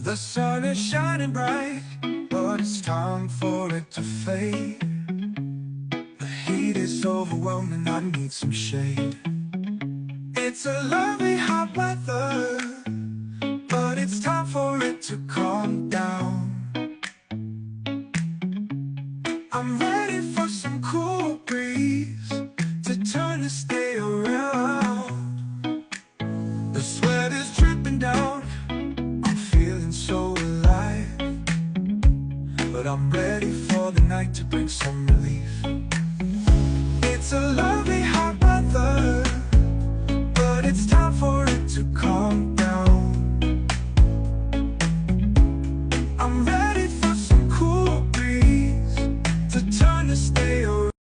The sun is shining bright, but it's time for it to fade. The heat is overwhelming, I need some shade. It's a lovely hot weather, but it's time for it to calm down. I'm ready for some cool breeze to turn this day around. The sweat is dripping down, I'm feeling so alive, but I'm ready for the night to bring some relief. It's a